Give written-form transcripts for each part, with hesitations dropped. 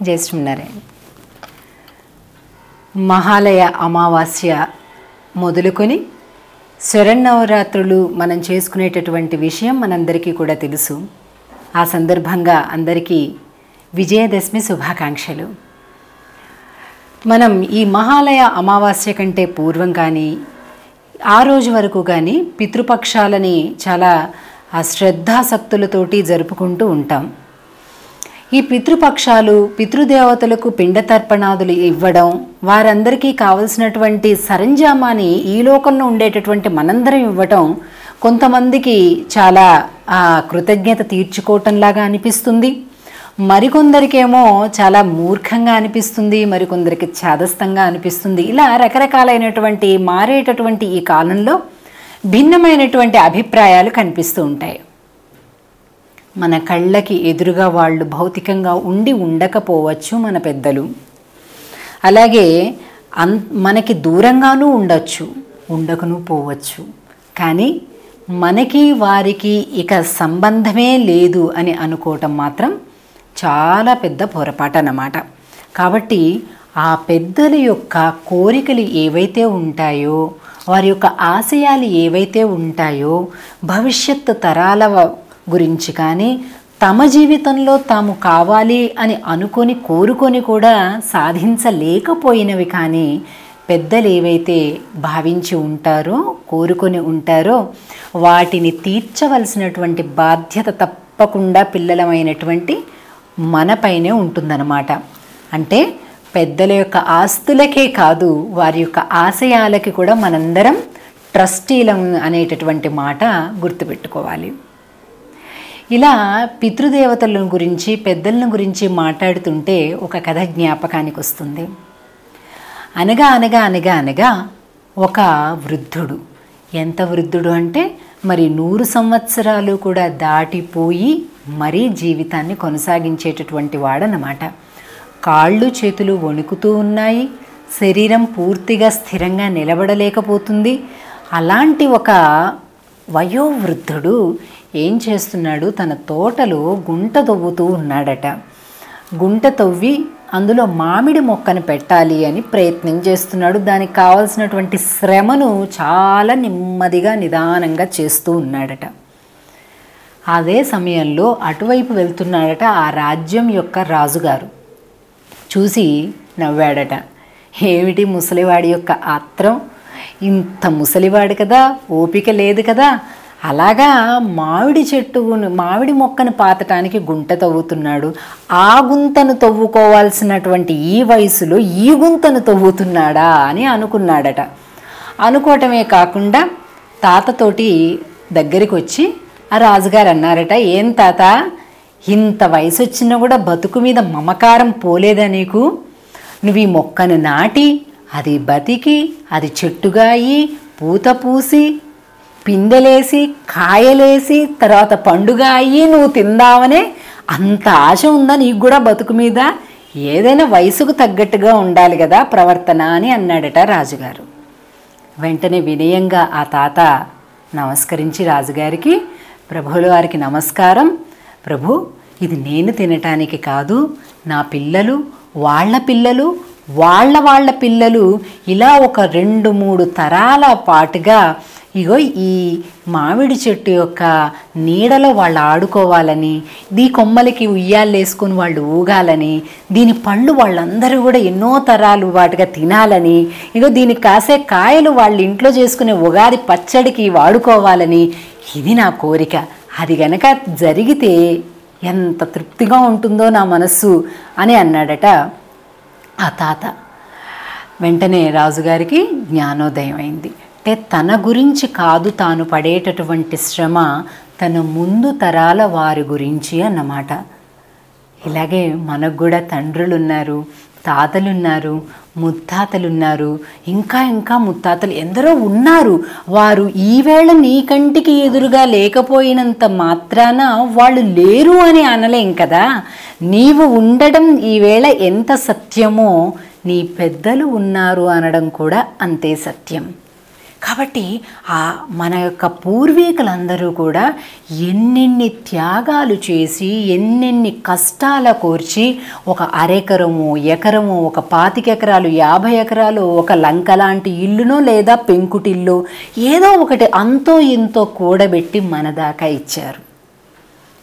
జ్యేష్ఠనారాయణ. మహాలయ అమావాస్య మొదలుకొని శరన్నవరాత్రులు మనం చేసుకునేటటువంటి విషయం మనందరికీ కూడా తెలుసు. ఆ సందర్భంగా అందరికీ విజయదశమి శుభాకాంక్షలు. మనం ఈ మహాలయ అమావాస్య కంటే పూర్వం కానీ ఆ రోజు వరకు కానీ పితృపక్షాలని చాలా శ్రద్ధాసక్తులతోటి జరుపుకుంటూ ఉంటాం. ఈ పితృపక్షాలు పితృదేవతలకు పిండ తర్పణాదులు ఇవ్వడం, వారందరికీ కావలసినటువంటి సరంజామాని ఈ లోకంలో ఉండేటటువంటి మనందరం ఇవ్వటం కొంతమందికి చాలా కృతజ్ఞత తీర్చుకోవటంలాగా అనిపిస్తుంది. మరికొందరికేమో చాలా మూర్ఖంగా అనిపిస్తుంది, మరికొందరికి ఛాదస్తంగా అనిపిస్తుంది. ఇలా రకరకాలైనటువంటి మారేటటువంటి ఈ కాలంలో భిన్నమైనటువంటి అభిప్రాయాలు కనిపిస్తూ ఉంటాయి. మన కళ్ళకి ఎదురుగా వాళ్ళు భౌతికంగా ఉండకపోవచ్చు మన పెద్దలు, అలాగే మనకి దూరంగానూ ఉండకను పోవచ్చు. కానీ మనకి వారికి ఇక సంబంధమే లేదు అని అనుకోవటం మాత్రం చాలా పెద్ద పొరపాటు అన్నమాట. కాబట్టి ఆ పెద్దల యొక్క కోరికలు ఏవైతే ఉంటాయో, వారి యొక్క ఆశయాలు ఏవైతే ఉంటాయో, భవిష్యత్తు తరాల గురించి కానీ తమ జీవితంలో తాము కావాలి అని కోరుకొని కూడా సాధించలేకపోయినవి కానీ పెద్దలు ఏవైతే భావించి ఉంటారో, కోరుకొని ఉంటారో వాటిని తీర్చవలసినటువంటి బాధ్యత తప్పకుండా పిల్లలమైనటువంటి మనపైనే ఉంటుందన్నమాట. అంటే పెద్దల యొక్క ఆస్తులకే కాదు, వారి యొక్క ఆశయాలకి కూడా మనందరం ట్రస్టీలం అనేటటువంటి మాట గుర్తుపెట్టుకోవాలి. ఇలా పితృదేవతల గురించి పెద్దలను గురించి మాట్లాడుతుంటే ఒక కథ జ్ఞాపకానికి వస్తుంది. అనగా అనగా అనగా అనగా ఒక వృద్ధుడు, ఎంత వృద్ధుడు అంటే మరి 100 సంవత్సరాలు కూడా దాటిపోయి మరీ జీవితాన్ని కొనసాగించేటటువంటి వాడనమాట. కాళ్ళు చేతులు వణుకుతూ ఉన్నాయి, శరీరం పూర్తిగా స్థిరంగా నిలబడలేకపోతుంది. అలాంటి ఒక వయోవృద్ధుడు ఏం చేస్తున్నాడు, తన తోటలో గుంట తవ్వుతూ ఉన్నాడట. గుంట తవ్వి అందులో మామిడి మొక్కను పెట్టాలి అని ప్రయత్నం చేస్తున్నాడు. దానికి కావాల్సినటువంటి శ్రమను చాలా నెమ్మదిగా నిదానంగా చేస్తూ ఉన్నాడట. అదే సమయంలో అటువైపు వెళ్తున్నాడట ఆ రాజ్యం యొక్క రాజుగారు. చూసి నవ్వాడట. ఏమిటి ముసలివాడి యొక్క ఆత్రం, ఇంత ముసలివాడు కదా, ఓపిక లేదు కదా, అలాగా మామిడి మొక్కను పాతటానికి గుంట తవ్వుతున్నాడు. ఆ గుంతను తవ్వుకోవాల్సినటువంటి ఈ వయసులో ఈ గుంతను తవ్వుతున్నాడా అని అనుకున్నాడట. అనుకోవటమే కాకుండా తాతతోటి దగ్గరికి వచ్చి ఆ రాజుగారు అన్నారట, ఏం తాత, ఇంత వయసు వచ్చినా కూడా బతుకు మీద మమకారం పోలేదా నీకు? నువ్వు ఈ మొక్కను నాటి అది బతికి అది చెట్టుగా అయ్యి పూత పూసి పిందెలేసి కాయలేసి తర్వాత పండుగ అయ్యి నువ్వు తిందామనే అంత ఆశ ఉందా నీకు కూడా బతుకు మీద? ఏదైనా వయసుకు తగ్గట్టుగా ఉండాలి కదా ప్రవర్తన అని అన్నాడట రాజుగారు. వెంటనే వినయంగా ఆ తాత నమస్కరించి రాజుగారికి, ప్రభువుల వారికి నమస్కారం ప్రభు, ఇది నేను తినటానికి కాదు, నా పిల్లలు, వాళ్ళ పిల్లలు, వాళ్ళ పిల్లలు, ఇలా ఒక 2-3 తరాల పాటుగా ఇగో ఈ మామిడి చెట్టు యొక్క నీడలో వాళ్ళు ఆడుకోవాలని, దీ కొమ్మలకి ఉయ్యాలు వేసుకొని వాళ్ళు ఊగాలని, దీని పళ్ళు వాళ్ళందరూ కూడా ఎన్నో తరాలు వాటిగా తినాలని, ఇగో దీనికి కాసే కాయలు వాళ్ళ ఇంట్లో చేసుకునే ఉగాది పచ్చడికి వాడుకోవాలని, ఇది నా కోరిక. అది గనక జరిగితే ఎంత తృప్తిగా ఉంటుందో నా మనస్సు అని అన్నాడట ఆ తాత. వెంటనే రాజుగారికి జ్ఞానోదయం అయింది. అంటే తన గురించి కాదు తాను పడేటటువంటి శ్రమ, తన ముందు తరాల వారి గురించి అన్నమాట. ఇలాగే మనకు కూడా తండ్రులు ఉన్నారు, తాతలున్నారు, ముత్తాతలున్నారు, ఇంకా ఇంకా ముత్తాతలు ఎందరో ఉన్నారు. వారు ఈవేళ నీ కంటికి ఎదురుగా లేకపోయినంత మాత్రాన వాళ్ళు లేరు అని అనలేం కదా. నీవు ఉండడం ఈవేళ ఎంత సత్యమో నీ పెద్దలు ఉన్నారు అనడం కూడా అంతే సత్యం. కాబట్టి మన యొక్క పూర్వీకులందరూ కూడా ఎన్నెన్ని త్యాగాలు చేసి ఎన్నెన్ని కష్టాల కోర్చి ఒక అరెకరము ఎకరము ఒక 25 ఎకరాలు 50 ఎకరాలు ఒక లంక లాంటి ఇల్లునో లేదా పెంకుటిల్లు ఏదో ఒకటి అంతో ఇంతో కూడబెట్టి మన దాకా ఇచ్చారు.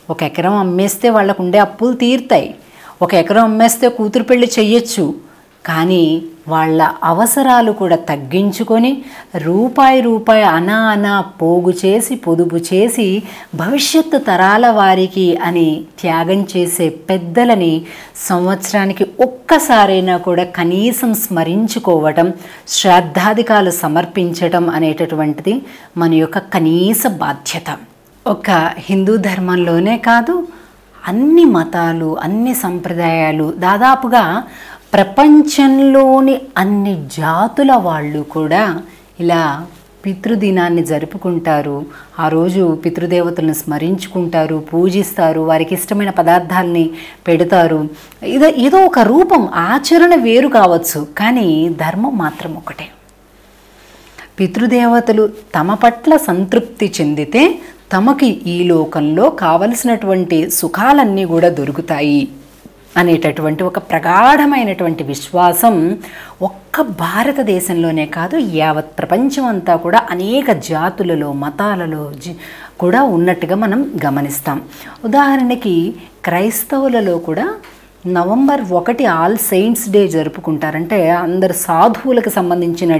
1 ఎకరం అమ్మేస్తే వాళ్ళకు ఉండే అప్పులు తీరుతాయి, 1 ఎకరం అమ్మేస్తే కూతురు పెళ్లి చెయ్యొచ్చు. కానీ వాళ్ళ అవసరాలు కూడా తగ్గించుకొని రూపాయి అనా పోగు చేసి పొదుపు చేసి భవిష్యత్తు తరాల వారికి అని త్యాగం చేసే పెద్దలని సంవత్సరానికి ఒక్కసారైనా కూడా కనీసం స్మరించుకోవటం, శ్రాద్ధాధికాలు సమర్పించటం అనేటటువంటిది మన యొక్క కనీస బాధ్యత. ఒక హిందూ ధర్మంలోనే కాదు, అన్ని మతాలు అన్ని సంప్రదాయాలు దాదాపుగా ప్రపంచంలోని అన్ని జాతుల వాళ్ళు కూడా ఇలా పితృదినాన్ని జరుపుకుంటారు. ఆ రోజు పితృదేవతలను స్మరించుకుంటారు, పూజిస్తారు, వారికి ఇష్టమైన పదార్థాలని పెడతారు. ఏదో ఒక రూపం, ఆచరణ వేరు కావచ్చు, కానీ ధర్మం మాత్రం ఒకటే. పితృదేవతలు తమ పట్ల సంతృప్తి చెందితే తమకి ఈ లోకంలో కావలసినటువంటి సుఖాలన్నీ కూడా దొరుకుతాయి అనేటటువంటి ఒక ప్రగాఢమైనటువంటి విశ్వాసం ఒక్క భారతదేశంలోనే కాదు, యావత్ ప్రపంచం అంతా కూడా అనేక జాతులలో మతాలలో కూడా ఉన్నట్టుగా మనం గమనిస్తాం. ఉదాహరణకి క్రైస్తవులలో కూడా నవంబర్ 1 ఆల్ సెయింట్స్ డే జరుపుకుంటారంటే అందరు సాధువులకు సంబంధించిన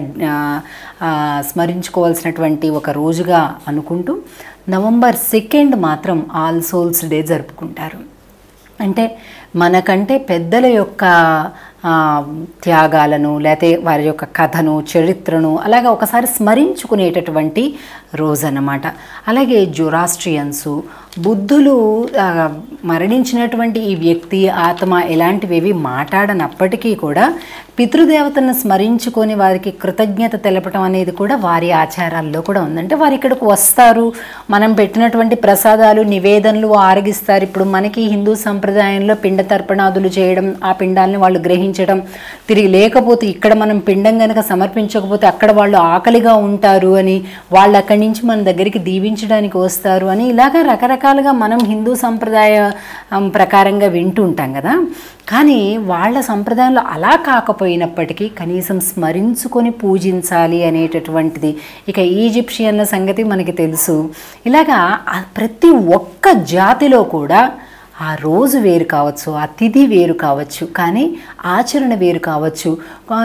స్మరించుకోవాల్సినటువంటి ఒక రోజుగా అనుకుంటూ నవంబర్ 2 మాత్రం ఆల్ సోల్స్ డే జరుపుకుంటారు. అంటే మనకంటే పెద్దల యొక్క త్యాగాలను లేకపోతే వారి యొక్క కథను చరిత్రను అలాగే ఒకసారి స్మరించుకునేటటువంటి రోజు అన్నమాట. అలాగే జొరాస్ట్రియన్సు బుద్ధులు మరణించినటువంటి ఈ వ్యక్తి ఆత్మ ఎలాంటివేవి మాట్లాడనప్పటికీ కూడా పితృదేవతలను స్మరించుకొని వారికి కృతజ్ఞత తెలపడం అనేది కూడా వారి ఆచారాల్లో కూడా ఉందంటే వారు ఇక్కడికి వస్తారు, మనం పెట్టినటువంటి ప్రసాదాలు నివేదనలు ఆరగిస్తారు. ఇప్పుడు మనకి హిందూ సంప్రదాయంలో పిండ తర్పణాదులు చేయడం, ఆ పిండాలని వాళ్ళు గ్రహించడం, తిరిగి లేకపోతే ఇక్కడ మనం పిండం కనుక సమర్పించకపోతే అక్కడ వాళ్ళు ఆకలిగా ఉంటారు అని వాళ్ళు అక్కడి నుంచి మన దగ్గరికి దీవించడానికి వస్తారు అని ఇలాగా రకరకాలుగా మనం హిందూ సంప్రదాయ ప్రకారంగా వింటూ ఉంటాం కదా. కానీ వాళ్ళ సంప్రదాయంలో అలా కాకపోయినప్పటికీ కనీసం స్మరించుకొని పూజించాలి అనేటటువంటిది. ఇక ఈజిప్షియన్ల సంగతి మనకి తెలుసు. ఇలాగా ప్రతి ఒక్క జాతిలో కూడా ఆ రోజు వేరు కావచ్చు, ఆ తిథి వేరు కావచ్చు, కానీ ఆచరణ వేరు కావచ్చు.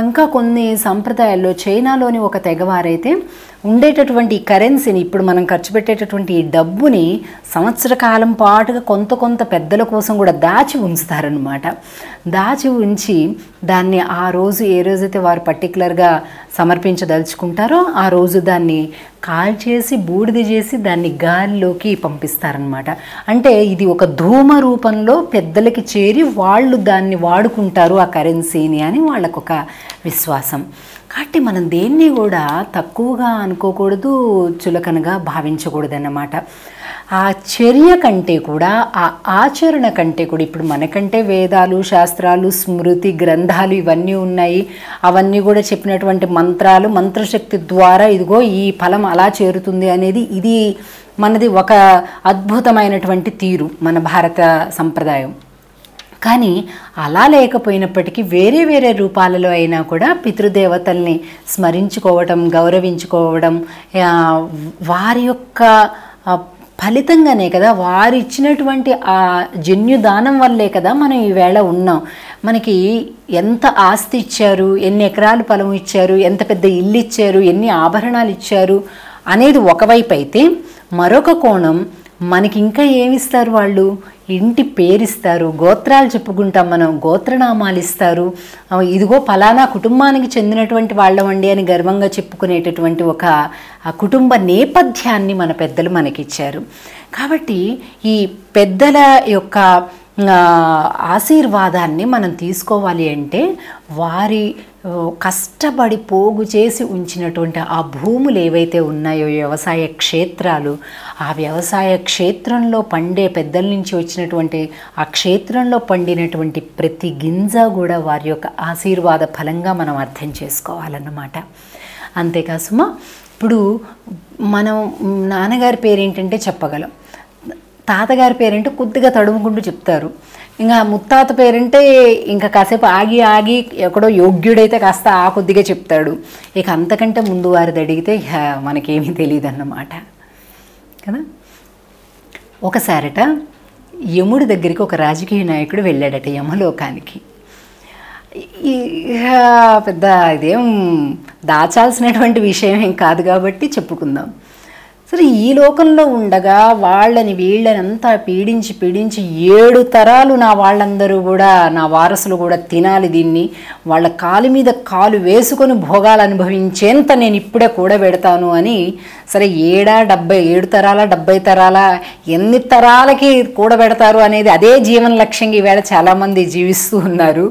ఇంకా కొన్ని సంప్రదాయాల్లో చైనాలోని ఒక తెగవారైతే ఉండేటటువంటి కరెన్సీని ఇప్పుడు మనం ఖర్చు పెట్టేటటువంటి ఈ డబ్బుని సంవత్సర కాలం పాటుగా కొంత పెద్దల కోసం కూడా దాచి ఉంచుతారనమాట. దాచి ఉంచి దాన్ని ఆ రోజు ఏ రోజైతే వారు పర్టికులర్గా సమర్పించదలుచుకుంటారో ఆ రోజు దాన్ని కాల్చేసి బూడిద చేసి దాన్ని గాలిలోకి పంపిస్తారనమాట. అంటే ఇది ఒక ధూమ రూపంలో పెద్దలకి చేరి వాళ్ళు దాన్ని వాడుకుంటారు ఆ కరెన్సీని అని వాళ్ళకు ఒక విశ్వాసం. కాబట్టి మనం దేన్ని కూడా తక్కువగా అనుకోకూడదు, చులకనగా భావించకూడదన్నమాట. ఆ చర్య కంటే కూడా ఆ ఆచరణ కంటే కూడా ఇప్పుడు మనకంటే వేదాలు శాస్త్రాలు స్మృతి గ్రంథాలు ఇవన్నీ ఉన్నాయి. అవన్నీ కూడా చెప్పినటువంటి మంత్రాలు మంత్రశక్తి ద్వారా ఇదిగో ఈ ఫలం అలా చేరుతుంది అనేది ఇది మనది ఒక అద్భుతమైనటువంటి తీరు మన భారత సంప్రదాయం. కానీ అలా లేకపోయినప్పటికీ వేరే వేరే రూపాలలో అయినా కూడా పితృదేవతల్ని స్మరించుకోవడం గౌరవించుకోవడం వారి యొక్క ఫలితంగానే కదా, వారు ఇచ్చినటువంటి ఆ జన్యుదానం వల్లే కదా మనం ఈవేళ ఉన్నాం. మనకి ఎంత ఆస్తి ఇచ్చారు, ఎన్ని ఎకరాలు పొలం ఇచ్చారు, ఎంత పెద్ద ఇల్లు ఇచ్చారు, ఎన్ని ఆభరణాలు ఇచ్చారు అనేది ఒకవైపు అయితే మరొక కోణం మనకి ఇంకా ఏమిస్తారు, వాళ్ళు ఇంటి పేరిస్తారు, గోత్రాలు చెప్పుకుంటాం, మనం గోత్రనామాలు ఇస్తారు. ఇదిగో ఫలానా కుటుంబానికి చెందినటువంటి వాళ్ళమండి అని గర్వంగా చెప్పుకునేటటువంటి ఒక కుటుంబ నేపథ్యాన్ని మన పెద్దలు మనకిచ్చారు. కాబట్టి ఈ పెద్దల యొక్క ఆశీర్వాదాన్ని మనం తీసుకోవాలి అంటే వారి కష్టపడి పోగు చేసి ఉంచినటువంటి ఆ భూములు ఏవైతే ఉన్నాయో వ్యవసాయ క్షేత్రాలు, ఆ వ్యవసాయ క్షేత్రంలో పండే పెద్దల నుంచి వచ్చినటువంటి ఆ క్షేత్రంలో పండినటువంటి ప్రతి గింజ కూడా వారి యొక్క ఆశీర్వాద ఫలంగా మనం అర్థం చేసుకోవాలన్నమాట. అంతేకా సుమా, ఇప్పుడు మనం నాన్నగారి పేరేంటంటే చెప్పగలం, తాతగారి పేరేంటే కొద్దిగా తడుముకుంటూ చెప్తారు, ఇంకా ముత్తాత పేరంటే ఇంకా కాసేపు ఆగి ఆగి ఎక్కడో యోగ్యుడైతే కాస్త ఆ కొద్దిగా చెప్తాడు. ఇక అంతకంటే ముందు వారిది అడిగితే మనకేమీ తెలియదు అన్నమాట కదా. ఒకసారట యముడి దగ్గరికి ఒక రాజకీయ నాయకుడు వెళ్ళాడట యమలోకానికి. పెద్ద ఇదేం దాచాల్సినటువంటి విషయం ఏం కాదు కాబట్టి చెప్పుకుందాం. సరే, ఈ లోకంలో ఉండగా వాళ్ళని వీళ్ళని అంతా పీడించి 7 తరాలు నా వాళ్ళందరూ కూడా, నా వారసులు కూడా తినాలి దీన్ని, వాళ్ళ కాలు మీద కాలు వేసుకొని భోగాలు అనుభవించేంత నేను ఇప్పుడే కూడబెడతాను అని. సరే, 7 తరాల 70 తరాల ఎన్ని తరాలకి కూడబెడతారు అనేది అదే జీవన లక్ష్యంగా ఈవేళ చాలామంది జీవిస్తూ ఉన్నారు.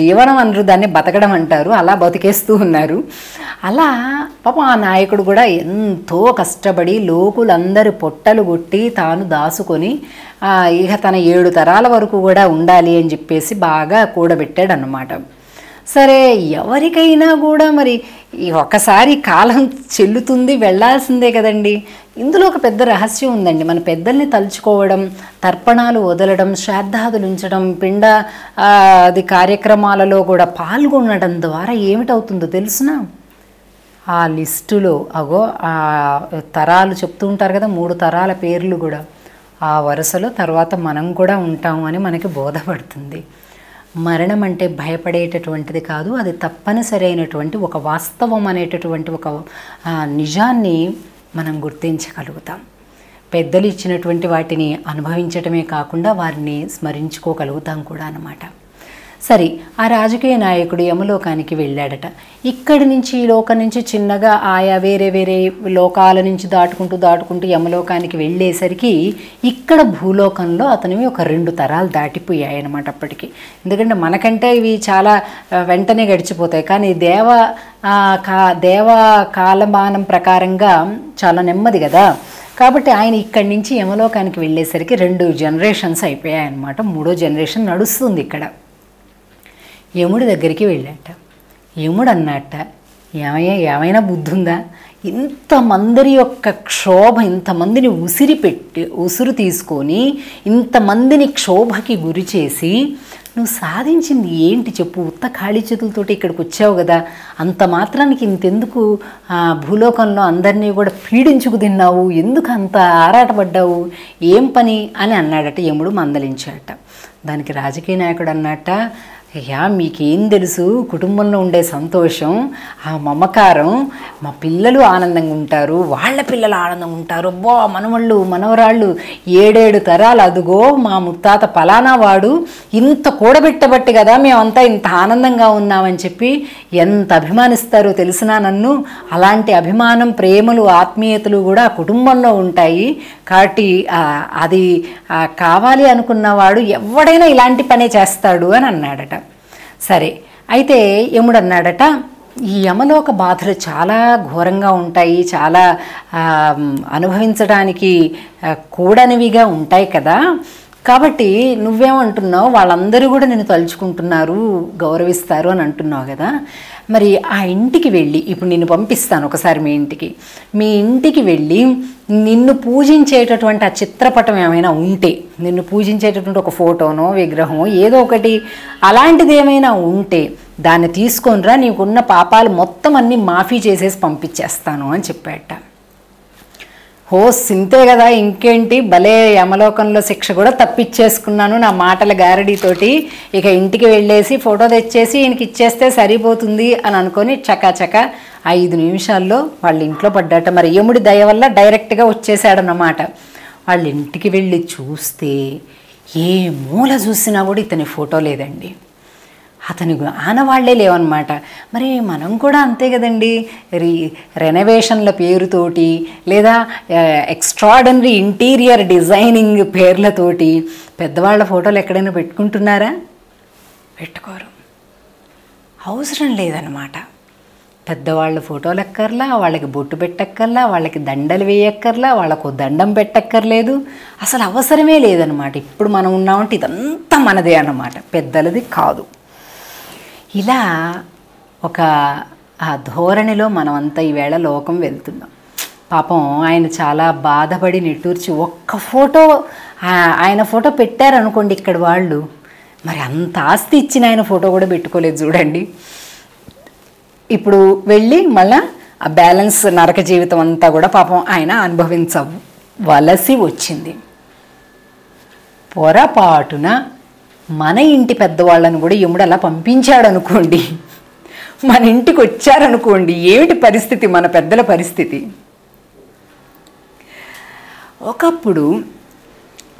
జీవనం అనరు, దాన్ని బతకడం అంటారు. అలా బతికేస్తూ ఉన్నారు. అలా పాపం ఆ నాయకుడు కూడా ఎంతో కష్టపడి లోకులందరి పొట్టలు కొట్టి తాను దాసుకొని ఇక తన 7 తరాల వరకు కూడా ఉండాలి అని చెప్పేసి బాగా కూడబెట్టాడు అన్నమాట. సరే, ఎవరికైనా కూడా మరి ఒకసారి కాలం చెల్లుతుంది, వెళ్ళాల్సిందే కదండి. ఇందులో ఒక పెద్ద రహస్యం ఉందండి. మన పెద్దల్ని తలుచుకోవడం, తర్పణాలు వదలడం, శ్రాద్ధాదులు ఉంచడం, అది కార్యక్రమాలలో కూడా పాల్గొనడం ద్వారా ఏమిటవుతుందో తెలుసునా? ఆ లిస్టులో ఆ తరాలు చెప్తూ ఉంటారు కదా, 3 తరాల పేర్లు కూడా ఆ వరుసలో తర్వాత మనం కూడా ఉంటాము అని మనకి బోధపడుతుంది. మరణం అంటే భయపడేటటువంటిది కాదు, అది తప్పనిసరి అయినటువంటి ఒక వాస్తవం అనేటటువంటి ఒక నిజాన్ని మనం గుర్తించగలుగుతాం. పెద్దలు ఇచ్చినటువంటి వాటిని అనుభవించటమే కాకుండా వారిని స్మరించుకోగలుగుతాం కూడా అన్నమాట. సరే, ఆ రాజకీయ నాయకుడు యమలోకానికి వెళ్ళాడట. ఇక్కడి నుంచి ఈ లోకం నుంచి చిన్నగా ఆయా వేరే వేరే లోకాల నుంచి దాటుకుంటూ యమలోకానికి వెళ్ళేసరికి ఇక్కడ భూలోకంలో అతనివి ఒక 2 తరాలు దాటిపోయాయి అన్నమాట అప్పటికి. ఎందుకంటే మనకంటే ఇవి చాలా వెంటనే గడిచిపోతాయి, కానీ దేవ కాలమానం ప్రకారంగా చాలా నెమ్మది కదా. కాబట్టి ఆయన ఇక్కడి నుంచి యమలోకానికి వెళ్ళేసరికి 2 జనరేషన్స్ అయిపోయాయి అన్నమాట. 3వ జనరేషన్ నడుస్తుంది ఇక్కడ. యముడి దగ్గరికి వెళ్ళాట. యముడు అన్నట్ట, ఏమైనా బుద్ధి ఉందా? ఇంతమంది యొక్క క్షోభ, ఇంతమందిని ఉసురు తీసుకొని ఇంతమందిని క్షోభకి గురి చేసి నువ్వు సాధించింది ఏంటి చెప్పు? ఉత్త ఖాళీ చేతులతోటి ఇక్కడికి వచ్చావు కదా, అంత మాత్రానికి ఇంతెందుకు భూలోకంలో అందరినీ కూడా పీడించుకు తిన్నావు, ఎందుకు అంత ఆరాటపడ్డావు, ఏం పని అని అన్నాడట. యముడు మందలించాడట. దానికి రాజకీయ నాయకుడు అన్నట్ట, మీకేం తెలుసు, కుటుంబంలో ఉండే సంతోషం, ఆ మమకారం, మా పిల్లలు ఆనందంగా ఉంటారు, వాళ్ళ పిల్లలు ఆనందంగా ఉంటారు, మనవళ్ళు మనవరాళ్ళు 7 తరాలు, అదుగో మా ముత్తాత పలానా వాడు ఇంత కూడబెట్టబట్టి కదా మేమంతా ఇంత ఆనందంగా ఉన్నామని చెప్పి ఎంత అభిమానిస్తారో తెలిసినా నన్ను. అలాంటి అభిమానం, ప్రేమలు, ఆత్మీయతలు కూడా కుటుంబంలో ఉంటాయి. కాబట్టి అది కావాలి అనుకున్నవాడు ఎవడైనా ఇలాంటి పనే చేస్తాడు అని అన్నాడట. సరే, అయితే యముడు అన్నాడట, ఈ యమలోక బాధలు చాలా ఘోరంగా ఉంటాయి, చాలా అనుభవించడానికి కూడనివిగా ఉంటాయి కదా. కాబట్టి నువ్వేమంటున్నావు, వాళ్ళందరూ కూడా నిన్ను తలుచుకుంటున్నారు, గౌరవిస్తారు అని అంటున్నావు కదా. మరి ఆ ఇంటికి వెళ్ళి, ఇప్పుడు నిన్ను పంపిస్తాను ఒకసారి మీ ఇంటికి వెళ్ళి నిన్ను పూజించేటటువంటి ఆ చిత్రపటం ఏమైనా ఉంటే, నిన్ను పూజించేటటువంటి ఒక ఫోటోనో విగ్రహమో ఏదో ఒకటి అలాంటిది ఏమైనా ఉంటే దాన్ని తీసుకొనిరా, నీకున్న పాపాలు మొత్తం అన్నీ మాఫీ చేసేసి పంపించేస్తాను అని చెప్పాట. సింతే కదా, ఇంకేంటి, భలే యమలోకంలో శిక్ష కూడా తప్పించేసుకున్నాను నా మాటల గారడీతోటి, ఇక ఇంటికి వెళ్ళేసి ఫోటో తెచ్చేసి ఈయనకి ఇచ్చేస్తే సరిపోతుంది అని అనుకొని చకాచక 5 నిమిషాల్లో వాళ్ళ ఇంట్లో పడ్డాట. మరి యముడి దయ వల్ల డైరెక్ట్గా వచ్చేసాడన్నమాట. వాళ్ళ ఇంటికి వెళ్ళి చూస్తే ఏ మూల చూసినా కూడా ఇతని ఫోటో లేదండి, అతని ఆనవాళ్లే లేవన్నమాట. మరి మనం కూడా అంతే కదండి, రెనోవేషన్ల పేరుతోటి లేదా ఎక్స్ట్రాడనరీ ఇంటీరియర్ డిజైనింగ్ పేర్లతోటి పెద్దవాళ్ళ ఫోటోలు ఎక్కడైనా పెట్టుకుంటున్నారా? పెట్టుకోరు, అవసరం లేదన్నమాట. పెద్దవాళ్ళ ఫోటోలు ఎక్కర్లా, వాళ్ళకి బొట్టు పెట్టక్కర్లా, వాళ్ళకి దండలు వేయక్కర్లా, వాళ్ళకు దండం పెట్టక్కర్లేదు, అసలు అవసరమే లేదన్నమాట. ఇప్పుడు మనం ఉన్నామంటే ఇదంతా మనదే అన్నమాట, పెద్దలది కాదు. ఇలా ఒక ఆ ధోరణిలో మనమంతా ఈవేళ లోకం వెళ్తున్నాం. పాపం ఆయన చాలా బాధపడి నిట్టూర్చి ఒక్క ఫోటో, ఆయన ఫోటో పెట్టారనుకోండి ఇక్కడ వాళ్ళు, మరి అంత ఆస్తి ఇచ్చిన ఆయన ఫోటో కూడా పెట్టుకోలేదు చూడండి. ఇప్పుడు వెళ్ళి మళ్ళా ఆ బ్యాలెన్స్ నరక జీవితం అంతా కూడా పాపం ఆయన అనుభవించవలసి వచ్చింది. పొరపాటున మన ఇంటి పెద్దవాళ్ళను కూడా యముడు అలా పంపించాడు అనుకోండి, మన ఇంటికి వచ్చారనుకోండి, ఏమిటి పరిస్థితి, మన పెద్దల పరిస్థితి? ఒకప్పుడు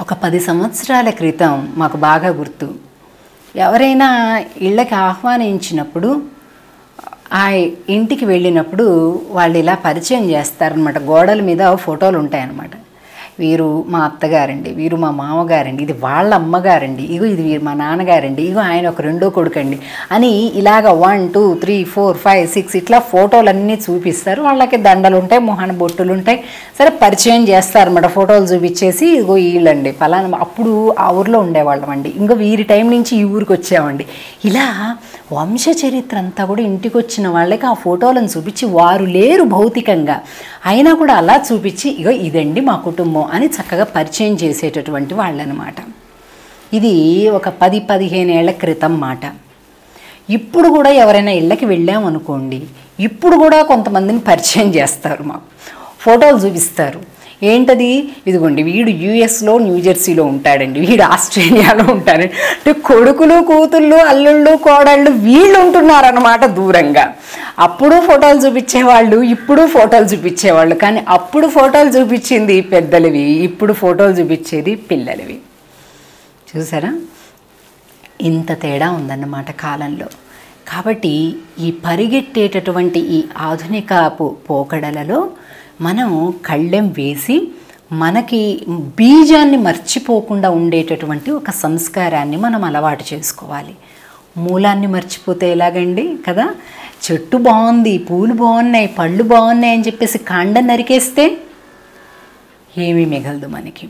ఒక 10 సంవత్సరాల క్రితం మాకు బాగా గుర్తు, ఎవరైనా ఇళ్ళకి ఆహ్వానించినప్పుడు ఆ ఇంటికి వెళ్ళినప్పుడు వాళ్ళు ఇలా పరిచయం చేస్తారనమాట. గోడల మీద ఫోటోలు ఉంటాయన్నమాట. వీరు మా అత్తగారండి, వీరు మా మామగారండి, ఇది వాళ్ళ అమ్మగారండి, ఇగో ఇది వీరు మా నాన్నగారండి, ఇగో ఆయన ఒక రెండో కొడుకండి అని ఇలాగ 1 2 3 4 5 6 ఇట్లా ఫోటోలన్నీ చూపిస్తారు. వాళ్ళకి దండలు ఉంటాయి, మొహాన బొట్టులు ఉంటాయి. సరే పరిచయం చేస్తారన్నమాట. ఫోటోలు చూపించేసి ఇగో వీళ్ళండి ఫలానా, అప్పుడు ఆ ఊరిలో ఉండేవాళ్ళం అండి, ఇంకా వీరి టైం నుంచి ఈ ఊరికి వచ్చామండి. ఇలా వంశ చరిత్ర అంతా కూడా ఇంటికి వచ్చిన వాళ్ళకి ఆ ఫోటోలను చూపించి, వారు లేరు భౌతికంగా అయినా కూడా అలా చూపించి ఇగో ఇదండి మా కుటుంబం అని చక్కగా పరిచయం చేసేటటువంటి వాళ్ళనమాట. ఇది ఒక 10-15 ఏళ్ల క్రితం మాట. ఇప్పుడు కూడా ఎవరైనా ఇళ్ళకి వెళ్ళామనుకోండి, ఇప్పుడు కూడా కొంతమందిని పరిచయం చేస్తారు, మాకు ఫోటోలు చూపిస్తారు. ఏంటది, ఇదిగోండి వీడు యూఎస్లో న్యూజెర్సీలో ఉంటాడండి, వీడు ఆస్ట్రేలియాలో ఉంటాడండి. అంటే కొడుకులు కూతుళ్ళు అల్లుళ్ళు కోడళ్ళు వీళ్ళు ఉంటున్నారన్నమాట దూరంగా. అప్పుడు ఫోటోలు చూపించేవాళ్ళు, ఇప్పుడు ఫోటోలు చూపించేవాళ్ళు. కానీ అప్పుడు ఫోటోలు చూపించింది పెద్దలవి, ఇప్పుడు ఫోటోలు చూపించేది పిల్లలవి. చూసారా, ఇంత తేడా ఉందన్నమాట కాలంలో. కాబట్టి ఈ పరిగెట్టేటటువంటి ఈ ఆధునిక పోకడలలో మనం కళ్ళెం వేసి మనకి బీజాన్ని మర్చిపోకుండా ఉండేటటువంటి ఒక సంస్కారాన్ని మనం అలవాటు చేసుకోవాలి. మూలాన్ని మర్చిపోతే ఎలాగండి కదా. చెట్టు బాగుంది, పూలు బాగున్నాయి, పళ్ళు బాగున్నాయి అని చెప్పేసి కాండం నరికేస్తే ఏమీ మిగలదు మనకి.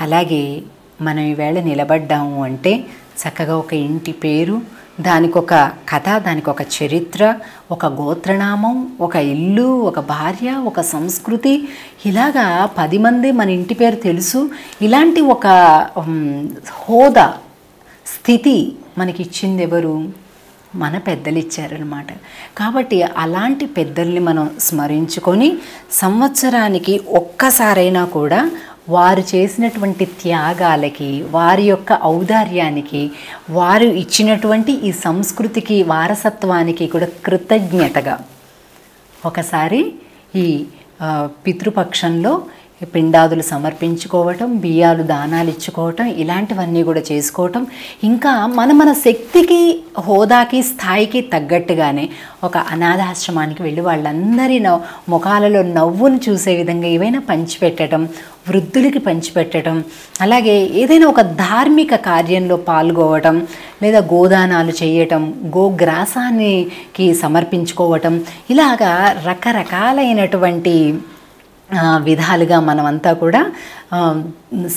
అలాగే మనం ఈవేళ నిలబడ్డాము అంటే చక్కగా ఒక ఇంటి పేరు, దానికి ఒక కథ, దానికి ఒక చరిత్ర, ఒక గోత్రనామం, ఒక ఇల్లు, ఒక భార్య, ఒక సంస్కృతి, ఇలాగా 10 మంది మన ఇంటి పేరు తెలుసు. ఇలాంటి ఒక హోదా స్థితి మనకి ఇచ్చింది ఎవరు? మన పెద్దలు ఇచ్చారనమాట. కాబట్టి అలాంటి పెద్దల్ని మనం స్మరించుకొని సంవత్సరానికి ఒక్కసారైనా కూడా వారు చేసినటువంటి త్యాగాలకి, వారి యొక్క ఔదార్యానికి, వారు ఇచ్చినటువంటి ఈ సంస్కృతికి, వారసత్వానికి కూడా కృతజ్ఞతగా ఒకసారి ఈ పితృపక్షంలో పిండాదులు సమర్పించుకోవటం, బియ్యాలు దానాలు ఇచ్చుకోవటం, ఇలాంటివన్నీ కూడా చేసుకోవటం. ఇంకా మన శక్తికి, హోదాకి, స్థాయికి తగ్గట్టుగానే ఒక అనాథాశ్రమానికి వెళ్ళి వాళ్ళందరి ముఖాలలో నవ్వును చూసే విధంగా ఏవైనా పంచిపెట్టడం, వృద్ధులకి పంచిపెట్టడం, అలాగే ఏదైనా ఒక ధార్మిక కార్యంలో పాల్గొవటం, లేదా గోదానాలు చేయటం, గోగ్రాసానికి సమర్పించుకోవటం, ఇలాగా రకరకాలైనటువంటి విధాలుగా మనమంతా కూడా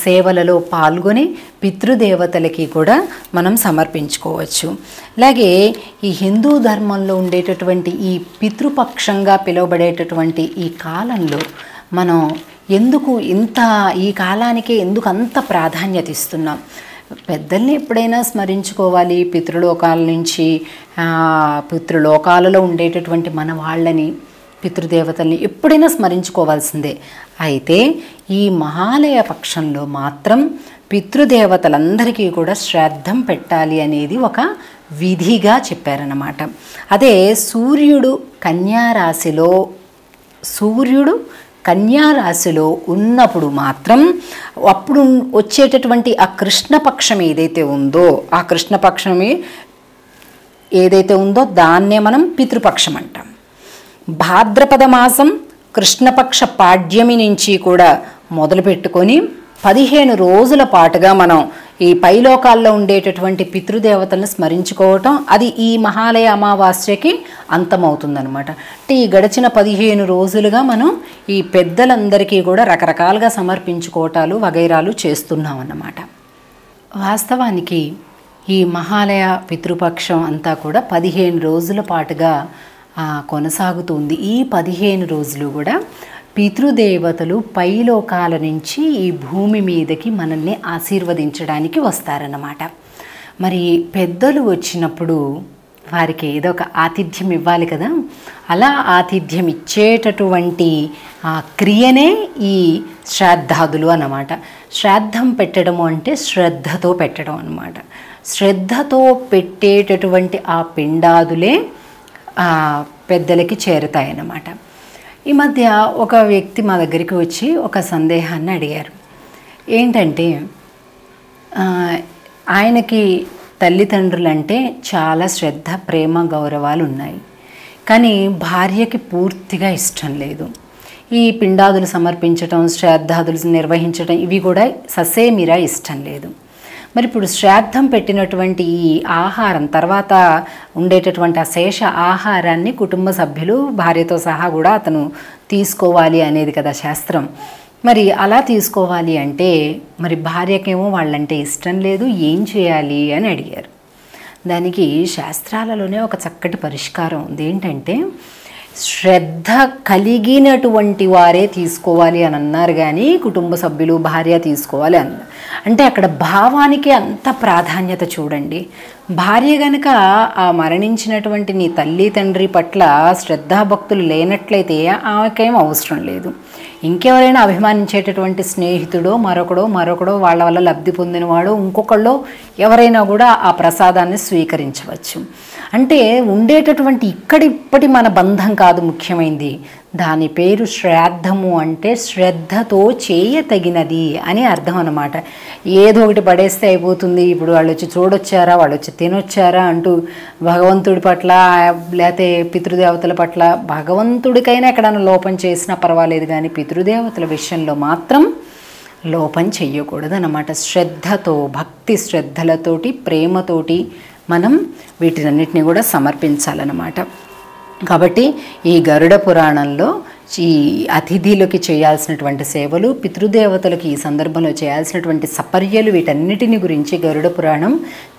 సేవలలో పాల్గొని పితృదేవతలకి కూడా మనం సమర్పించుకోవచ్చు. అలాగే ఈ హిందూ ధర్మంలో ఉండేటటువంటి ఈ పితృపక్షంగా పిలువబడేటటువంటి ఈ కాలంలో మనం ఎందుకు ఈ కాలానికే ఎందుకు అంత ప్రాధాన్యత ఇస్తున్నాం? పెద్దల్ని ఎప్పుడైనా స్మరించుకోవాలి. పితృలోకాల నుంచి పితృలోకాలలో ఉండేటటువంటి మన వాళ్ళని, పితృదేవతల్ని ఎప్పుడైనా స్మరించుకోవాల్సిందే. అయితే ఈ మహాలయ పక్షంలో మాత్రం పితృదేవతలందరికీ కూడా శ్రాద్ధం పెట్టాలి అనేది ఒక విధిగా చెప్పారన్నమాట. అదే సూర్యుడు కన్యారాశిలో ఉన్నప్పుడు మాత్రం అప్పుడు వచ్చేటటువంటి ఆ కృష్ణపక్షం ఏదైతే ఉందో, ఆ కృష్ణపక్షమే ఏదైతే ఉందో దాన్నే మనం పితృపక్షం అంటాం. భాద్రపద మాసం కృష్ణపక్ష పాడ్యమి నుంచి కూడా మొదలుపెట్టుకొని 15 రోజుల పాటుగా మనం ఈ పైలోకాల్లో ఉండేటటువంటి పితృదేవతలను స్మరించుకోవటం, అది ఈ మహాలయ అమావాస్యకి అంతమవుతుందనమాట. అంటే ఈ గడిచిన 15 రోజులుగా మనం ఈ పెద్దలందరికీ కూడా రకరకాలుగా సమర్పించుకోవటాలు వగైరాలు చేస్తున్నామన్నమాట. వాస్తవానికి ఈ మహాలయ పితృపక్షం అంతా కూడా 15 రోజుల పాటుగా కొనసాగుతుంది. ఈ 15 రోజులు కూడా పితృదేవతలు పైలోకాల నుంచి ఈ భూమి మీదకి మనల్ని ఆశీర్వదించడానికి వస్తారన్నమాట. మరి పెద్దలు వచ్చినప్పుడు వారికి ఏదో ఒక ఆతిథ్యం ఇవ్వాలి కదా. అలా ఆతిథ్యం ఇచ్చేటటువంటి క్రియనే ఈ శ్రాద్ధాదులు అన్నమాట. శ్రాద్ధం పెట్టడము అంటే శ్రద్ధతో పెట్టడం అన్నమాట. శ్రద్ధతో పెట్టేటటువంటి ఆ పిండాదులే పెద్దలకి చేరుతాయన్నమాట. ఈ మధ్య ఒక వ్యక్తి మా దగ్గరికి వచ్చి ఒక సందేహాన్ని అడిగారు. ఏంటంటే ఆయనకి తల్లిదండ్రులంటే చాలా శ్రద్ధ, ప్రేమ, గౌరవాలు ఉన్నాయి. కానీ భార్యకి పూర్తిగా ఇష్టం లేదు. ఈ పిండాదులు సమర్పించటం, శ్రాద్ధాదులు నిర్వహించడం ఇవి కూడా ససేమిరా ఇష్టం లేదు. మరి ఇప్పుడు శ్రాద్ధం పెట్టినటువంటి ఈ ఆహారం తర్వాత ఉండేటటువంటి ఆ శేష ఆహారాన్ని కుటుంబ సభ్యులు భార్యతో సహా కూడా అతను తీసుకోవాలి అనేది కదా శాస్త్రం. మరి అలా తీసుకోవాలి అంటే మరి భార్యకేమో వాళ్ళంటే ఇష్టం లేదు, ఏం చేయాలి అని అడిగారు. దానికి శాస్త్రాలలోనే ఒక చక్కటి పరిష్కారం ఉంది. ఏంటంటే శ్రద్ధ కలిగినటువంటి వారే తీసుకోవాలి అని అన్నారు, కానీ కుటుంబ సభ్యులు భార్య తీసుకోవాలి అన్నారు. అంటే అక్కడ భావానికి అంత ప్రాధాన్యత చూడండి. భార్య గనుక ఆ మరణించినటువంటి నీ తల్లి తండ్రి పట్ల శ్రద్ధాభక్తులు లేనట్లయితే ఆమెకేం అవసరం లేదు. ఇంకెవరైనా అభిమానించేటటువంటి స్నేహితుడో మరొకడో వాళ్ళ వల్ల లబ్ధి పొందినవాడో ఇంకొకళ్ళో ఎవరైనా కూడా ఆ ప్రసాదాన్ని స్వీకరించవచ్చు. అంటే ఉండేటటువంటి ఇప్పటి మన బంధం కాదు ముఖ్యమైనది. దాని పేరు శ్రాద్ధము. అంటే శ్రద్ధతో చేయతగినది అని అర్థం అన్నమాట. ఏదో ఒకటి పడేస్తే అయిపోతుంది, ఇప్పుడు వాళ్ళు వచ్చి చూడొచ్చారా, వాళ్ళు వచ్చి తినొచ్చారా అంటూ భగవంతుడి పట్ల లేకపోతే పితృదేవతల పట్ల భగవంతుడికైనా ఎక్కడైనా లోపం చేసినా పర్వాలేదు, కానీ పితృదేవతల విషయంలో మాత్రం లోపం చెయ్యకూడదు అన్నమాట. శ్రద్ధతో, భక్తి శ్రద్ధలతోటి, ప్రేమతోటి మనం వీటినన్నిటిని కూడా సమర్పించాలన్నమాట. కాబట్టి ఈ గరుడ పురాణంలో ఈ అతిథులకి చేయాల్సినటువంటి సేవలు, పితృదేవతలకి ఈ సందర్భంలో చేయాల్సినటువంటి సపర్యలు, వీటన్నిటిని గురించి గరుడ పురాణం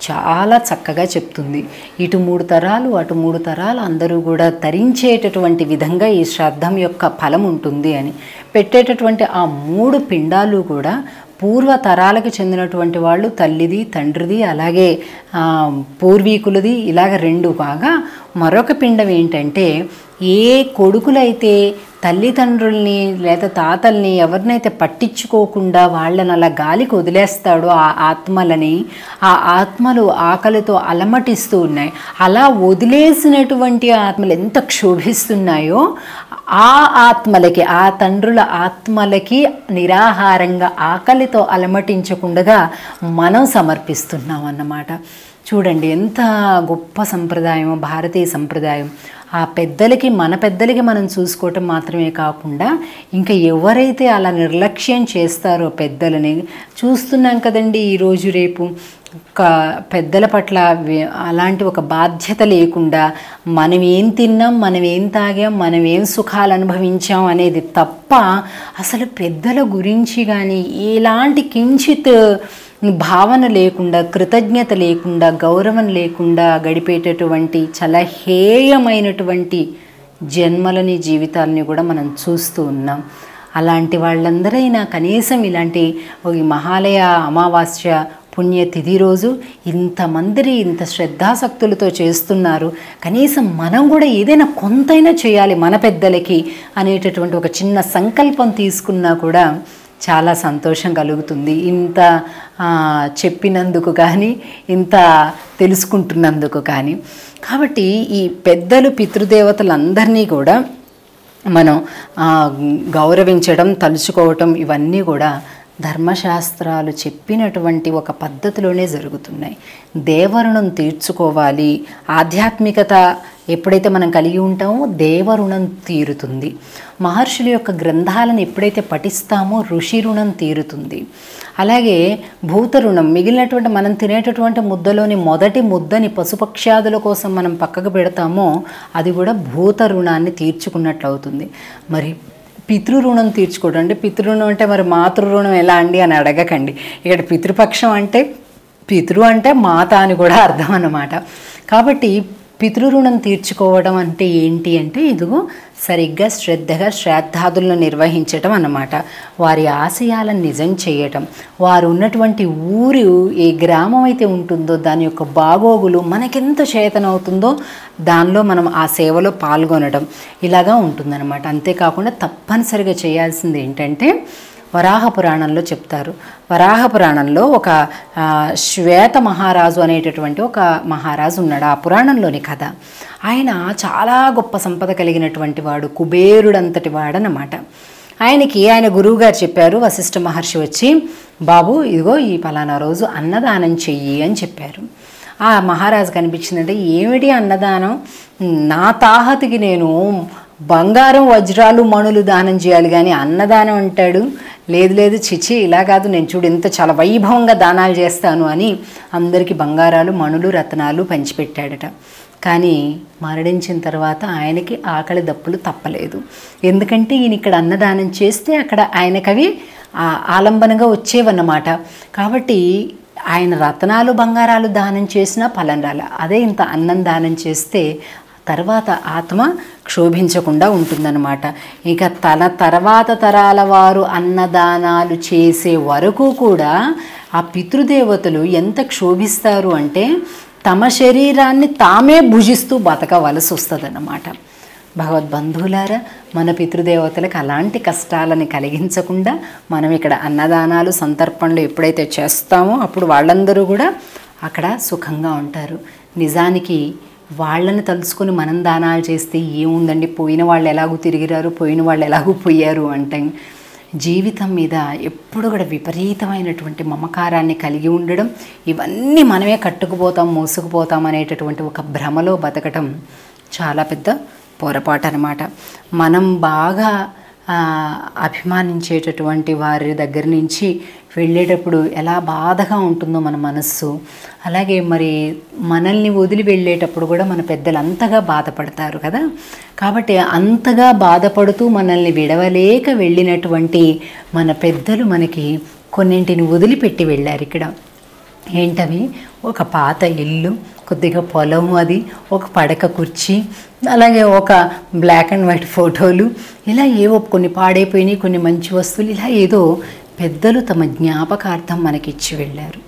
చాలా చక్కగా చెప్తుంది. ఇటు 3 తరాలు అటు 3 తరాలు అందరూ కూడా తరించేటటువంటి విధంగా ఈ శ్రాద్ధం యొక్క ఫలం ఉంటుంది అని. పెట్టేటటువంటి ఆ 3 పిండాలు కూడా పూర్వ తరాలకు చెందినటువంటి వాళ్ళు, తల్లిది, తండ్రిది, అలాగే పూర్వీకులది, ఇలాగ 2 కాగా మరొక పిండం ఏంటంటే ఏ కొడుకులైతే తల్లిదండ్రుల్ని లేదా తాతల్ని ఎవరినైతే పట్టించుకోకుండా వాళ్ళని అలా గాలికి వదిలేస్తాడో ఆ ఆత్మలని, ఆ ఆత్మలు ఆకలితో అలమటిస్తూ ఉన్నాయి. అలా వదిలేసినటువంటి ఆత్మలు ఎంత క్షోభిస్తున్నాయో ఆ ఆత్మలకి, ఆ తండ్రుల ఆత్మలకి నిరాహారంగా ఆకలితో అలమటించకుండా మనం సమర్పిస్తున్నాం అన్నమాట. చూడండి ఎంత గొప్ప సంప్రదాయం భారతీయ సంప్రదాయం. ఆ పెద్దలకి, మన పెద్దలకి మనం చూసుకోవటం మాత్రమే కాకుండా ఇంకా ఎవరైతే అలా నిర్లక్ష్యం చేస్తారో పెద్దలని చూస్తున్నాం కదండి ఈరోజు రేపు. పెద్దల పట్ల అలాంటి ఒక బాధ్యత లేకుండా మనం ఏం తిన్నాం, మనం ఏం తాగాం, మనం ఏం సుఖాలు అనుభవించాం అనేది తప్ప అసలు పెద్దల గురించి కానీ ఎలాంటి కించిత్ భావన లేకుండా, కృతజ్ఞత లేకుండా, గౌరవం లేకుండా గడిపేటటువంటి చాలా హేయమైనటువంటి జన్మలని, జీవితాలని కూడా మనం చూస్తూ ఉన్నాం. అలాంటి వాళ్ళందరైనా కనీసం ఇలాంటి మహాలయ అమావాస్య పుణ్యతిథి రోజు ఇంతమంది ఇంత శ్రద్ధాసక్తులతో చేస్తున్నారు, కనీసం మనం కూడా ఏదైనా కొంతైనా చేయాలి మన పెద్దలకి అనేటటువంటి ఒక చిన్న సంకల్పం తీసుకున్నా కూడా చాలా సంతోషం కలుగుతుంది. ఇంత చెప్పినందుకు కానీ, ఇంత తెలుసుకుంటున్నందుకు కానీ. కాబట్టి ఈ పెద్దలు, పితృదేవతలందరినీ కూడా మనం గౌరవించడం, తలుచుకోవటం ఇవన్నీ కూడా ధర్మశాస్త్రాలు చెప్పినటువంటి ఒక పద్ధతిలోనే జరుగుతున్నాయి. దేవరుణం తీర్చుకోవాలి. ఆధ్యాత్మికత ఎప్పుడైతే మనం కలిగి ఉంటామో దేవరుణం తీరుతుంది. మహర్షుల యొక్క గ్రంథాలను ఎప్పుడైతే పఠిస్తామో ఋషి రుణం తీరుతుంది. అలాగే భూత రుణం, మిగిలినటువంటి మనం తినేటటువంటి ముద్దలోని మొదటి ముద్దని పశుపక్ష్యాదుల కోసం మనం పక్కకు పెడతామో అది కూడా భూత రుణాన్ని తీర్చుకున్నట్లు అవుతుంది. మరి పితృరుణం తీర్చుకోవడం అంటే, పితృరుణం అంటే మరి మాతృరుణం ఎలా అండి అని అడగకండి. ఇక్కడ పితృపక్షం అంటే పితృ అంటే మాత అని కూడా అర్థం అన్నమాట. కాబట్టి పితృరుణం తీర్చుకోవడం అంటే ఏంటి అంటే ఇదిగో సరిగ్గా శ్రద్ధగా శ్రాద్ధాదులను నిర్వహించటం అన్నమాట. వారి ఆశయాలను నిజం చేయటం, వారు ఉన్నటువంటి ఊరు ఏ గ్రామం అయితే ఉంటుందో దాని యొక్క బాగోగులు మనకెంత చేతనవుతుందో దానిలో మనం ఆ సేవలో పాల్గొనడం ఇలాగా ఉంటుందన్నమాట. అంతేకాకుండా తప్పనిసరిగా చేయాల్సింది ఏంటంటే వరాహ పురాణంలో చెప్తారు. వరాహ పురాణంలో ఒక శ్వేత మహారాజు అనేటటువంటి ఒక మహారాజు ఉన్నాడు. ఆ పురాణంలోని కథ. ఆయన చాలా గొప్ప సంపద కలిగినటువంటి వాడు, కుబేరుడంతటి వాడనమాట. ఆయనకి ఆయన గురువుగారు చెప్పారు, వశిష్ఠ మహర్షి వచ్చి, బాబు ఇదిగో ఈ పలానా రోజు అన్నదానం చెయ్యి అని చెప్పారు. ఆ మహారాజు కనిపించిందంటే, ఏమిటి అన్నదానం, నా తాహతికి నేను బంగారం వజ్రాలు మణులు దానం చేయాలి కానీ అన్నదానం అంటాడు, లేదు లేదు చిచి ఇలా కాదు, నేను చూడు ఇంత చాలా వైభవంగా దానాలు చేస్తాను అని అందరికీ బంగారాలు మణులు రత్నాలు పంచిపెట్టాడట. కానీ మరణించిన తర్వాత ఆయనకి ఆకలి దప్పులు తప్పలేదు. ఎందుకంటే ఈయన ఇక్కడ అన్నదానం చేస్తే అక్కడ ఆయనకవి ఆలంబనగా వచ్చేవన్నమాట. కాబట్టి ఆయన రత్నాలు బంగారాలు దానం చేసినా ఫలం రాల. అదే ఇంత అన్నం దానం చేస్తే తర్వాత ఆత్మ క్షోభించకుండా ఉంటుందన్నమాట. ఇక తన తర్వాత తరాల వారు అన్నదానాలు చేసే వరకు కూడా ఆ పితృదేవతలు ఎంత క్షోభిస్తారు అంటే తమ శరీరాన్ని తామే భుజిస్తూ బతకవలసి వస్తుందన్నమాట. భగవద్బంధువులారా, మన పితృదేవతలకు అలాంటి కష్టాలని కలిగించకుండా మనం ఇక్కడ అన్నదానాలు సంతర్పణలు ఎప్పుడైతే చేస్తామో అప్పుడు వాళ్ళందరూ కూడా అక్కడ సుఖంగా ఉంటారు. నిజానికి వాళ్ళని తలుచుకొని మనం దానాలు చేస్తే ఏముందండి, పోయిన వాళ్ళు ఎలాగూ తిరిగిరారు, పోయిన వాళ్ళు ఎలాగూ పోయారు అంటే జీవితం మీద ఎప్పుడు కూడా విపరీతమైనటువంటి మమకారాన్ని కలిగి ఉండడం, ఇవన్నీ మనమే కట్టుకుపోతాం మోసుకుపోతాం అనేటటువంటి ఒక భ్రమలో బతకటం చాలా పెద్ద పొరపాటు అన్నమాట. మనం బాగా అభిమానించేటటువంటి వారి దగ్గర నుంచి వెళ్ళేటప్పుడు ఎలా బాధగా ఉంటుందో మన మనస్సు, అలాగే మరి మనల్ని వదిలి వెళ్ళేటప్పుడు కూడా మన పెద్దలు అంతగా బాధపడతారు కదా. కాబట్టి అంతగా బాధపడుతూ మనల్ని విడవలేక వెళ్ళినటువంటి మన పెద్దలు మనకి కొన్నింటిని వదిలిపెట్టి వెళ్ళారు. ఇక్కడ ఏంటవి, ఒక పాత ఇల్లు, కొద్దిగా పొలం, అది ఒక పడక కుర్చీ, అలాగే ఒక బ్లాక్ అండ్ వైట్ ఫోటోలు, ఇలా ఏవో కొన్ని పాడైపోయినాయి, కొన్ని మంచి వస్తువులు, ఇలా ఏదో పెద్దలు తమ జ్ఞాపకార్థం మనకిచ్చి వెళ్ళారు.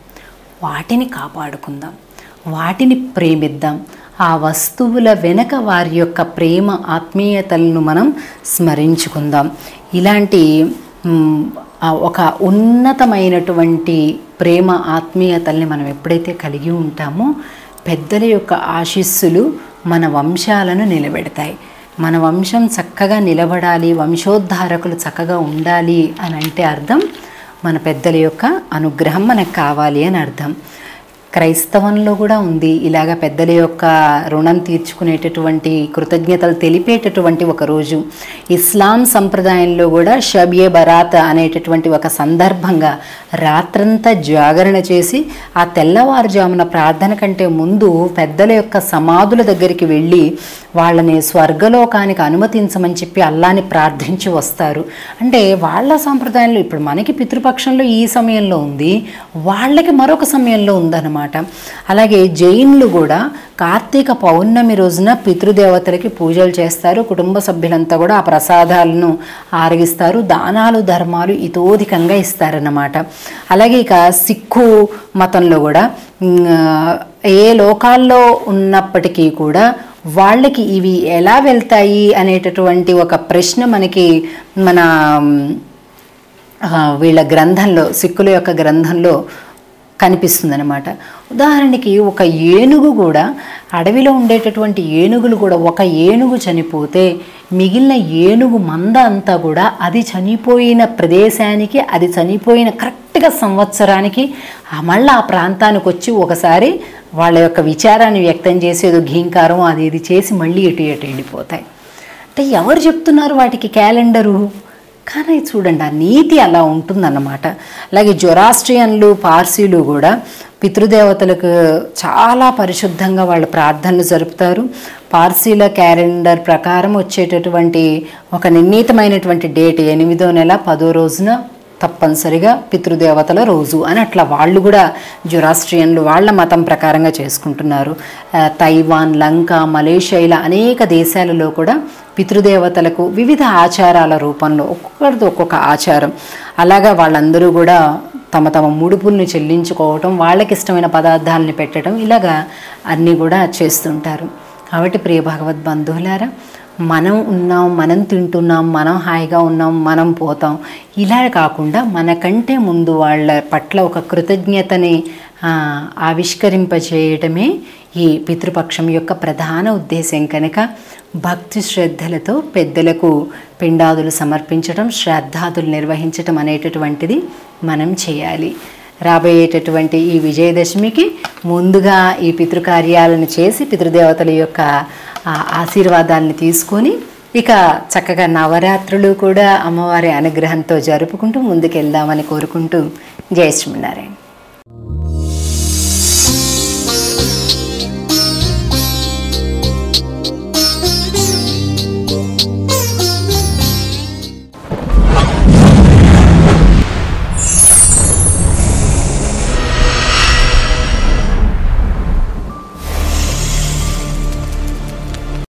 వాటిని కాపాడుకుందాం, వాటిని ప్రేమిద్దాం. ఆ వస్తువుల వెనక వారి యొక్క ప్రేమ ఆత్మీయతలను మనం స్మరించుకుందాం. ఇలాంటి ఒక ఉన్నతమైనటువంటి ప్రేమ ఆత్మీయతల్ని మనం ఎప్పుడైతే కలిగి ఉంటామో పెద్దల యొక్క ఆశీస్సులు మన వంశాలను నిలబెడతాయి. మన వంశం చక్కగా నిలబడాలి, వంశోద్ధారకులు చక్కగా ఉండాలి అని అంటే అర్థం మన పెద్దల యొక్క అనుగ్రహం మనకు కావాలి అని అర్థం. క్రైస్తవంలో కూడా ఉంది ఇలాగ పెద్దల యొక్క రుణం తీర్చుకునేటటువంటి కృతజ్ఞతలు తెలిపేటటువంటి ఒక రోజు. ఇస్లాం సంప్రదాయంలో కూడా షబ్-ఏ బరాత్ అనేటటువంటి ఒక సందర్భంగా రాత్రంతా జాగరణ చేసి ఆ తెల్లవారుజామున ప్రార్థన కంటే ముందు పెద్దల యొక్క సమాధుల దగ్గరికి వెళ్ళి వాళ్ళని స్వర్గలోకానికి అనుమతించమని చెప్పి అల్లాని ప్రార్థించి వస్తారు. అంటే వాళ్ళ సంప్రదాయంలో ఇప్పుడు మనకి పితృపక్షంలో ఈ సమయంలో ఉంది, వాళ్ళకి మరొక సమయంలో ఉందన్నమాట. అలాగే జైన్లు కూడా కార్తీక పౌర్ణమి రోజున పితృదేవతలకి పూజలు చేస్తారు. కుటుంబ సభ్యులంతా కూడా ఆ ప్రసాదాలను ఆరగిస్తారు. దానాలు ధర్మాలు ఇతోధికంగా ఇస్తారన్నమాట. అలాగే ఇక సిక్కు మతంలో కూడా ఏ లోకాల్లో ఉన్నప్పటికీ కూడా వాళ్ళకి ఇవి ఎలా వెళ్తాయి అనేటటువంటి ఒక ప్రశ్న మనకి మన వీళ్ళ గ్రంథంలో, సిక్కుల యొక్క గ్రంథంలో కనిపిస్తుందన్నమాట. ఉదాహరణకి ఒక ఏనుగు కూడా, అడవిలో ఉండేటటువంటి ఏనుగులు కూడా, ఒక ఏనుగు చనిపోతే మిగిలిన ఏనుగు మంద అంతా కూడా అది చనిపోయిన ప్రదేశానికి, అది చనిపోయిన కరెక్ట్గా సంవత్సరానికి మళ్ళీ ఆ ప్రాంతానికి వచ్చి ఒకసారి వాళ్ళ యొక్క విచారాన్ని వ్యక్తం చేసి ఏదో ఘీంకారం అది ఇది చేసి మళ్ళీ ఎటు వెళ్ళిపోతాయి. అంటే ఎవరు చెప్తున్నారు వాటికి క్యాలెండరు? కానీ చూడండి, ఆ నీతి అలా ఉంటుందన్నమాట. అలాగే జొరాస్ట్రియన్లు, పార్సీలు కూడా పితృదేవతలకు చాలా పరిశుద్ధంగా వాళ్ళ ప్రార్థనలు జరుపుతారు. పార్సీల క్యాలెండర్ ప్రకారం వచ్చేటటువంటి ఒక నిర్ణీతమైనటువంటి డేట్ 8వ నెల 10వ రోజున తప్పనిసరిగా పితృదేవతల రోజు అని అట్లా వాళ్ళు కూడా జొరాస్ట్రియన్లు వాళ్ళ మతం ప్రకారంగా చేసుకుంటున్నారు. తైవాన్, లంక, మలేషియా ఇలా అనేక దేశాలలో కూడా పితృదేవతలకు వివిధ ఆచారాల రూపంలో ఒక్కొక్కరిది ఒక్కొక్క ఆచారం, అలాగా వాళ్ళందరూ కూడా తమ తమ ముడుపుల్ని చెల్లించుకోవటం, వాళ్ళకి ఇష్టమైన పదార్థాలని పెట్టడం, ఇలాగా అన్నీ కూడా చేస్తుంటారు. కాబట్టి ప్రియ భగవద్ బంధువులారా, మనం ఉన్నాం, మనం తింటున్నాం, మనం హాయిగా ఉన్నాం, మనం పోతాం, ఇలా కాకుండా మనకంటే ముందు వాళ్ళ పట్ల ఒక కృతజ్ఞతని ఆవిష్కరింపజేయటమే ఈ పితృపక్షం యొక్క ప్రధాన ఉద్దేశం. కనుక భక్తి శ్రద్ధలతో పెద్దలకు పిండాదులు సమర్పించడం, శ్రాద్ధాదులు నిర్వహించటం అనేటటువంటిది మనం చేయాలి. రాబోయేటటువంటి ఈ విజయదశమికి ముందుగా ఈ పితృకార్యాలను చేసి పితృదేవతల యొక్క ఆశీర్వాదాలను తీసుకొని ఇక చక్కగా నవరాత్రులు కూడా అమ్మవారి అనుగ్రహంతో జరుపుకుంటూ ముందుకెళ్దామని కోరుకుంటూ జై శ్రీమన్నారాయణ.